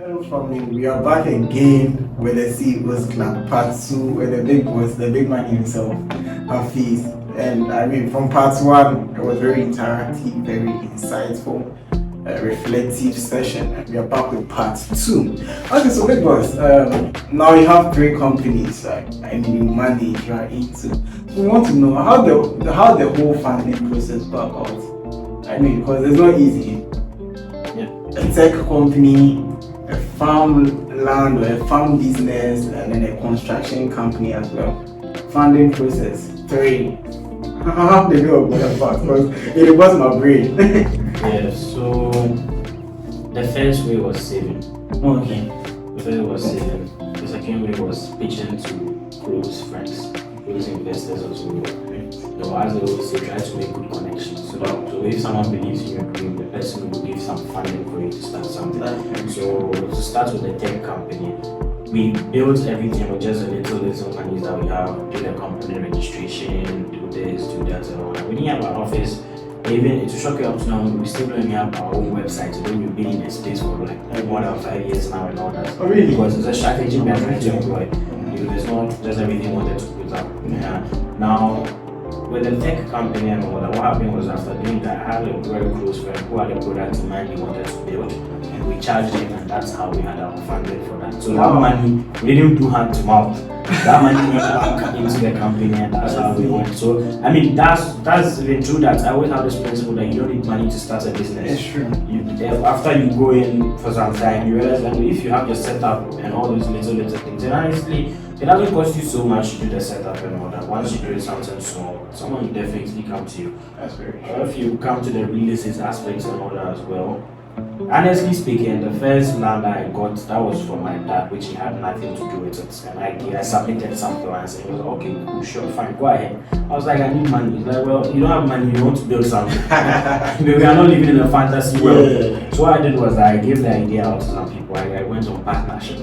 Hello family, we are back again with the CEO's Club Part 2 with the big boss, the big man himself, HAFIZ. And I mean, from Part 1, it was very interactive, very insightful, reflective session. And we are back with Part 2. Okay, so big boss, now you have 3 companies, I mean, you manage, you are into. So we want to know how the whole funding process go about. I mean, because it's not easy. A tech company, a farmland or a farm business, and then a construction company as well. Funding process 3. How do you know about that part? Because it was my brain. Yeah, so the first way was saving. Okay. The first way was saving. The second way was pitching to close friends, close investors as well. You know, as they always say, try to make good connections. So if someone believes in your dream, the person will give some funding for you to start something. So to start with the tech company, we built everything with just a little money that we have, do the company registration, do this, do that, and all that. We didn't have an office. Even to shock you up to now, we still don't even have our own website. So we've been in a space for like more than 5 years now and all that. Oh really? Because it's a strategy we are trying to employ. It's not just everything wanted to put up. Yeah. Now, with the tech company and all that, what happened was after doing that, I had a very close friend who had a product in mind he wanted to build, and we charged him, and that's how we had our funding for that. So that money, we didn't do hand to mouth. That money went back into the company, and that's how we went. So I mean, that's even true. That I always have this principle that you don't need money to start a business. It's true. After you go in for some time, you realize that if you have your setup and all those little things, and honestly, it doesn't cost you so much to do the setup and all that. Once you do something small, someone will definitely come to you. That's very true. Or if you come to the real estate aspects and all that as well. Honestly speaking, the first land I got, that was from my dad, which he had nothing to do with it. And I submitted some plans and he was like, okay, cool, sure, fine, go ahead. I was like, I need money. He's like, well, you don't have money, you want to build something. We are not living in a fantasy world. Yeah. So what I did was I gave the idea out to some people. I went on partnership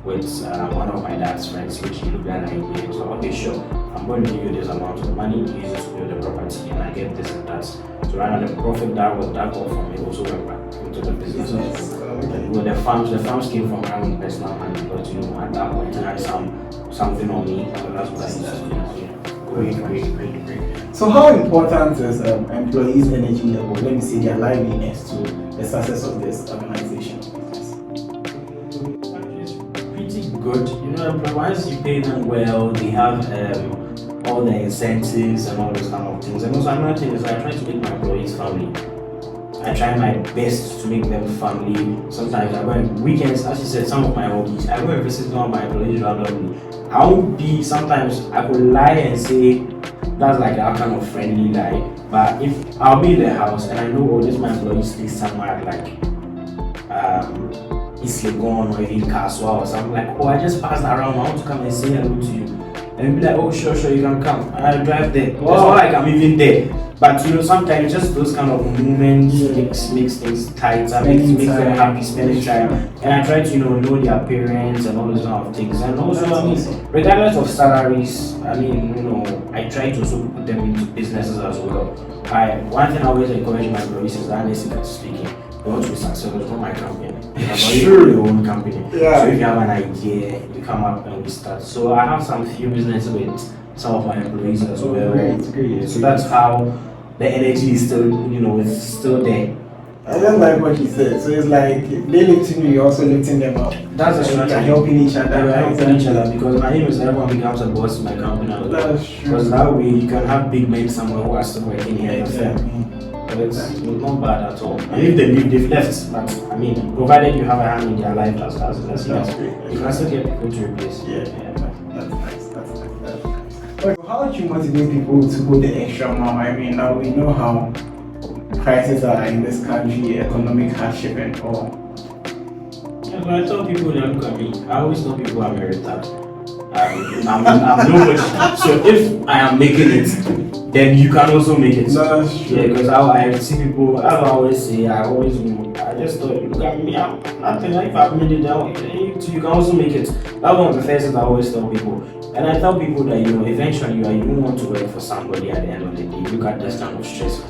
with one of my dad's friends, which he looked at and I gave. So, okay, sure, I'm going to give you this amount of money, use it to build the property, and I get this and that. So right now the profit that got from me also went back into the business. Well, the farms came from my own personal money, but you know, at that point I had something on me, so that's what I used to do. Great. So how important is employees' energy level, let me say their liveliness, to the success of this organization? Good. You know, once you pay them well, they have all the incentives and all those kind of things. And also another thing is I try to make my employees family. I try my best to make them family. Sometimes I go on weekends, as you said, some of my hobbies, I go and visit one of my employees randomly. I won't be, sometimes I could lie and say that's like a kind of friendly lie. But if I'll be in the house and I know, oh, this my employee stays somewhere like East Legon or in Kaswa or something, like, oh, I just passed around, I want to come and say hello to you. And be like, oh, sure, you can come. And I drive there. Wow. It's not like I'm even there. But you know, sometimes just those kind of moments makes things tighter, makes them happy, spending time. And I try to, know their parents and all those kind of things. And also, I mean, regardless of salaries, I mean, I try to also put them into businesses as well. One thing I always encourage my employees is that, honestly speaking, you want to be successful, it's not my company. Sure. Your own company. Yeah. So if you have an idea, you come up and we start. So I have some few businesses with some of my employees as well. Great. So that's how the energy is still, it's still there. I just like what you said. So it's like they lifting you, you're also lifting them up. That's a strategy. You're helping each other. We're helping each other because my aim is that everyone becomes a boss in my company. That's true. Because that way you can have big men somewhere who are still working here. Exactly. But it's not bad at all. And if they leave, they've left. But I mean, provided you have a hand in their life, that's great. You can still get people to replace. Yeah. That's nice. Okay, so how do you motivate people to go the extra mile? I mean, now we know how prices are in this country, economic hardship and all. Yeah, but I tell people they look at me. I always tell people I'm a retard. I'm nobody. So if I am making it, then you can also make it. That's true. Yeah, because I see people, as I always say, I just thought, look at me, I'm nothing. If I've made it down, you can also make it. That's one of the first things I always tell people. And I tell people that, eventually you don't want to work for somebody at the end of the day. Look at this kind of stress.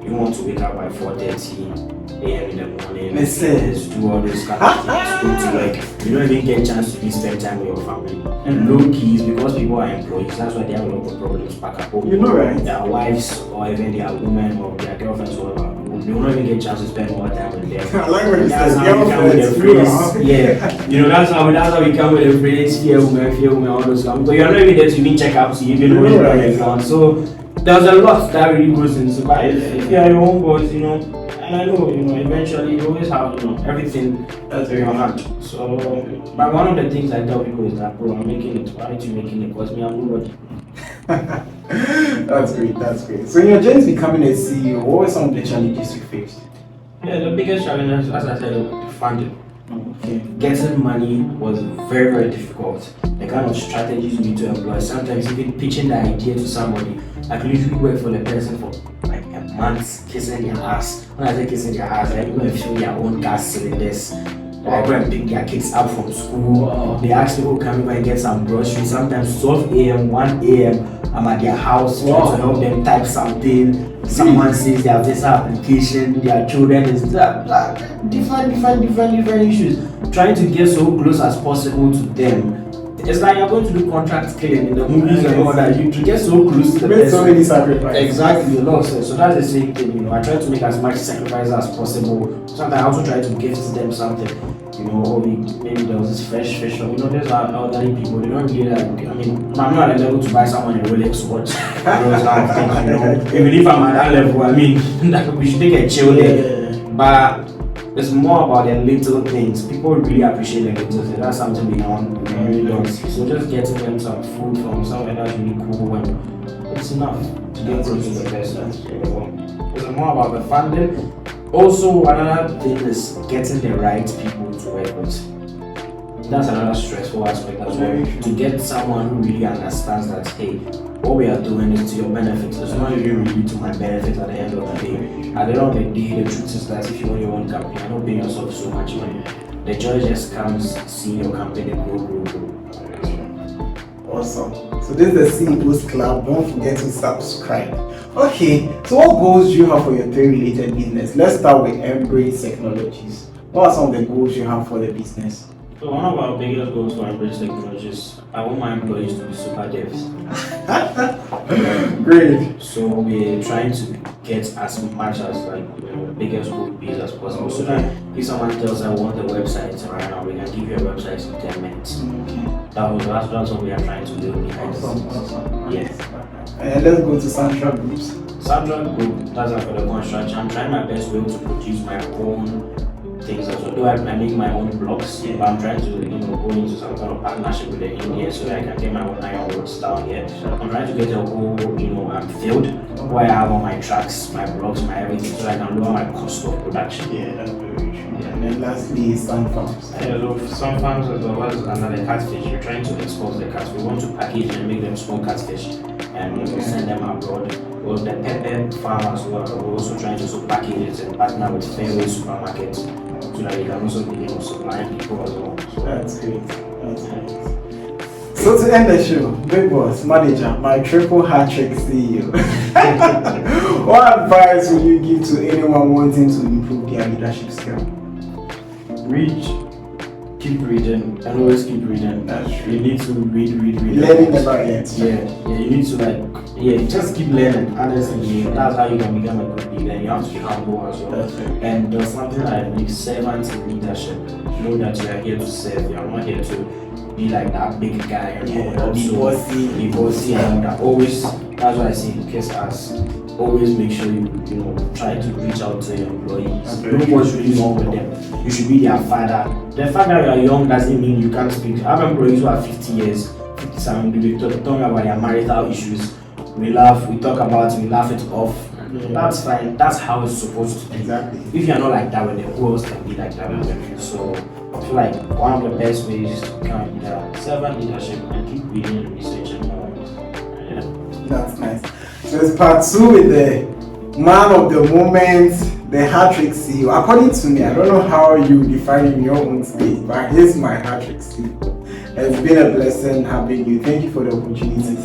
You want to wake up by 4:30 a.m. in the morning, Listen. do all those kind of things, go to work. You don't even get a chance to spend time with your family. And low keys, because people are employees, that's why they have a lot of problems back at home. You know, right? Their wives or even their women or their girlfriends or whatever, they will not even get a chance to spend more time with them. I like what you That's said. how we come with the phrase. Yeah, you know, that's how we come with the phrase fear women, all those stuff. But you're not even there to even check up, so you even know what's going on. So there's a lot that really goes into. But if you are your own boss, you know, and I know, you know, eventually you always have, you know, everything that's in your hand. So, but one of the things I tell people is that, bro, I'm making it. Why aren't you making it? Because me, I'm nobody. That's great. That's great. So in your journey becoming a CEO, what were some of the challenges you faced? Yeah, the biggest challenge, as I said, funding. Okay. Getting money was very, very difficult. The kind of strategies you need to employ. Sometimes even pitching the idea to somebody. I could usually work for the person for like a month, kissing their ass. When I say kissing their ass, I go and fill their own gas cylinders. I go and pick their kids up from school. Wow. They ask people come over and get some groceries. Sometimes 12 a.m., 1 a.m. I'm at their house trying to help them type something. Someone says their visa application, their children is different issues. Trying to get so close as possible to them. It's like you're going to do contract killing in the movies and all that. You get so close to the person. So many sacrifices. Exactly, a lot of sense. So that's the same thing, you know. I try to make as much sacrifice as possible. Sometimes I also try to gift them something. You know, maybe there was this fresh fish, or you know, there's elderly people, they don't really like, I mean, I'm not at the level to buy someone a Rolex watch. Those kind of things, you know. Even if I'm at that level, I mean, we should take a chill there. But it's more about the little things. People really appreciate the little things. That's something we really don't see. So just getting them some food from somewhere that's really cool, and it's enough to get close to the person. It's more about the funding. Also, another thing is getting the right people to work with. That's another stressful aspect as well. To get someone who really understands that, hey, what we are doing is to your benefit. It's not even really to my benefit at the end of the day. At the end of the day, the truth is that if you own your own company, you're not paying yourself so much money. The joy just comes seeing your company grow. Awesome. So this is the CEO's Club. Don't forget to subscribe. Okay, so what goals do you have for your three related business? Let's start with Embrace Technologies. What are some of the goals you have for the business? So one of our biggest goals for Embrace Technologies, I want my employees to be super devs. Great. So we're trying to get as much as the biggest group base as possible. So that if someone tells I want a website right now, we can give you a website in 10 minutes. That's what we are trying to do behind the scenes. Awesome. Yes. And let's go to SANTRAC groups. SANTRAC group, that's for the construction. I'm trying my best way to produce my own things as well. Though I make my own blogs, but I'm trying to go into some kind of partnership with the Indians so that I can get my own iron roads down here. I'm trying to get a whole field where I have all my tracks, my blogs, my everything, so I can lower my cost of production. Yeah, that's very true. Yeah. And then lastly, SANFarms. Yeah, so some farms as well as another catfish. We're trying to export the cats. We want to package and make them small catfish and send them abroad. Well, the pepper farm as well, we're also trying to package it and partner with Fairway supermarkets so that we can also be supplying people as well. So that's great. That's great. So to end the show, big boss, manager, my triple hat trick CEO. What advice would you give to anyone wanting to improve their leadership skill? Read, keep reading, and always keep reading. That's true. You need to read. Learning never ends. Yeah, you need to just keep learning. Honestly, that's how you can become a good leader. You have to be humble as well. That's right. And there's something like big servant leadership. Know that you are here to serve. You are not here to be like that big guy and be bossy and that. Always. That's why I say kiss ass. Always make sure you try to reach out to your employees. Know what's really wrong with them. You should be their father. The fact that you are young doesn't mean you can't speak. I have employees who are 50 years, 57, they talk about their marital issues. We laugh, we talk about it, we laugh it off. That's fine. That's how it's supposed to be. Exactly. If you're not like that with them, who else can be like that with them? So I feel like one of the best ways is to become servant leadership and keep reading and researching more. That's nice. So it's part 2 with the man of the moment, the hat-trick CEO. According to me, I don't know how you define in your own space, but here's my hat-trick CEO. It's been a blessing having you. Thank you for the opportunity.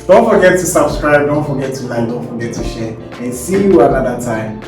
Don't forget to subscribe, don't forget to like, don't forget to share, and see you another time.